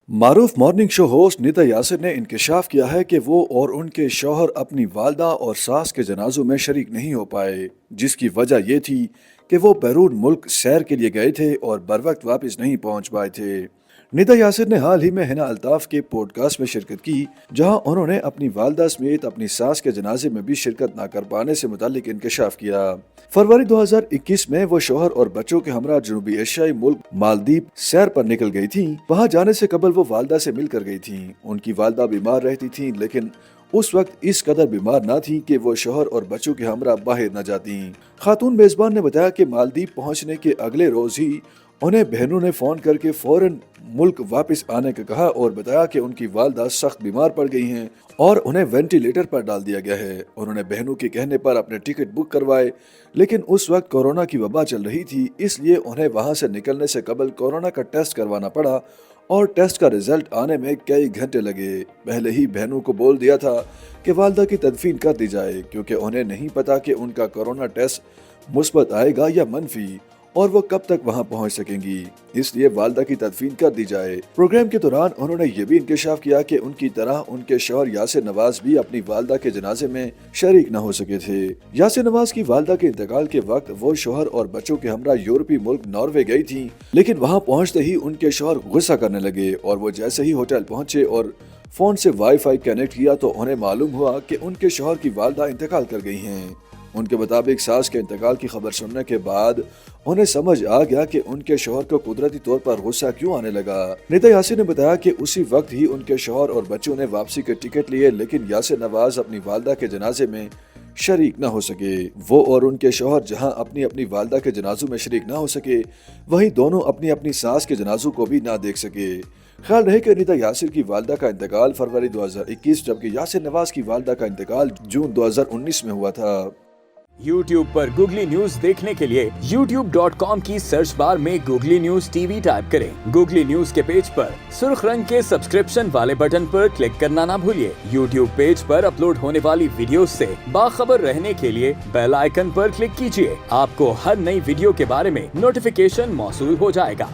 معروف morning show host ندا یاسر نے انکشاف کیا ہے کہ وہ اور ان کے شوہر اپنی والدہ اور ساس کے جنازوں میں شریک نہیں ہو پائے، جس کی وجہ یہ تھی کہ وہ بیرون ملک سیر کے لیے گئے تھے اور بروقت واپس نہیں پہنچ پائے تھے۔ ندا یاسر نے حال ہی میں ہنا الطاف کے پوڈ کاسٹ میں شرکت کی، جہاں انہوں نے اپنی والدہ سمیت اپنی ساس کے جنازے میں بھی شرکت نہ کر پانے سے متعلق انکشاف کیا۔ فروری 2021 میں وہ شوہر اور بچوں کے ہمراہ جنوبی ایشیائی ملک مالدیپ سیر پر نکل گئی تھیں۔ وہاں جانے سے قبل وہ والدہ سے مل کر گئی تھیں۔ ان کی والدہ بیمار رہتی تھیں، لیکن اس وقت اس قدر بیمار نہ تھیں کہ وہ شوہر اور بچوں کے ہمراہ باہر نہ جاتیں۔ خاتون میزبان نے بتایا کہ مالدیپ پہنچنے کے اگلے روز ہی انہیں بہنوں نے فون کر کے فوراً ملک واپس آنے کا کہا اور بتایا کہ ان کی والدہ سخت بیمار پڑ گئی ہیں اور انہیں وینٹیلیٹر پر ڈال دیا گیا ہے۔ انہوں نے بہنوں کے کہنے پر اپنے ٹکٹ بک کروائے، لیکن اس وقت کورونا کی وبا چل رہی تھی، اس لیے انہیں وہاں سے نکلنے سے قبل کورونا کا ٹیسٹ کروانا پڑا اور ٹیسٹ کا رزلٹ آنے میں کئی گھنٹے لگے۔ پہلے ہی بہنوں کو بول دیا تھا کہ والدہ کی تدفین کر دی جائے، کیونکہ انہیں نہیں پتا کہ ان کا کورونا ٹیسٹ مثبت آئے گا یا منفی، اور وہ کب تک وہاں پہنچ سکیں گی، اس لیے والدہ کی تدفین کر دی جائے۔ پروگرام کے دوران انہوں نے یہ بھی انکشاف کیا کہ ان کی طرح ان کے شوہر یاسر نواز بھی اپنی والدہ کے جنازے میں شریک نہ ہو سکے تھے۔ یاسر نواز کی والدہ کے انتقال کے وقت وہ شوہر اور بچوں کے ہمراہ یورپی ملک ناروے گئی تھیں، لیکن وہاں پہنچتے ہی ان کے شوہر غصہ کرنے لگے اور وہ جیسے ہی ہوٹل پہنچے اور فون سے وائی فائی کنیکٹ کیا تو انہیں معلوم ہوا کہ ان کے شوہر کی والدہ انتقال کر گئی ہیں۔ ان کے مطابق ساس کے انتقال کی خبر سننے کے بعد انہیں سمجھ آ گیا کہ ان کے شوہر کو قدرتی طور پر غصہ کیوں آنے لگا۔ ندا یاسر نے بتایا کہ اسی وقت ہی ان کے شوہر اور بچوں نے واپسی کے ٹکٹ لیے، لیکن یاسر نواز اپنی والدہ کے جنازے میں شریک نہ ہو سکے۔ وہ اور ان کے شوہر جہاں اپنی والدہ کے جنازوں میں شریک نہ ہو سکے، وہیں دونوں اپنی ساس کے جنازوں کو بھی نہ دیکھ سکے۔ خیال رہے کہ ندا یاسر کی والدہ کا انتقال فروری 2021 جبکہ یاسر نواز کی والدہ کا انتقال جون 2019 میں ہوا تھا۔ YouTube پر گوگلی نیوز دیکھنے کے لیے youtube.com کی سرچ بار میں googly news T V type کریں۔ گوگلی نیوز کے پیج پر سرخ رنگ کے سبسکرپشن والے بٹن پر کلک کرنا نہ بھولیے۔ YouTube پیج پر اپلوڈ ہونے والی ویڈیوز سے باخبر رہنے کے لیے بیل آئیکن پر کلک کیجیے۔ آپ کو ہر نئی ویڈیو کے بارے میں نوٹیفیکیشن موصول ہو جائے گا۔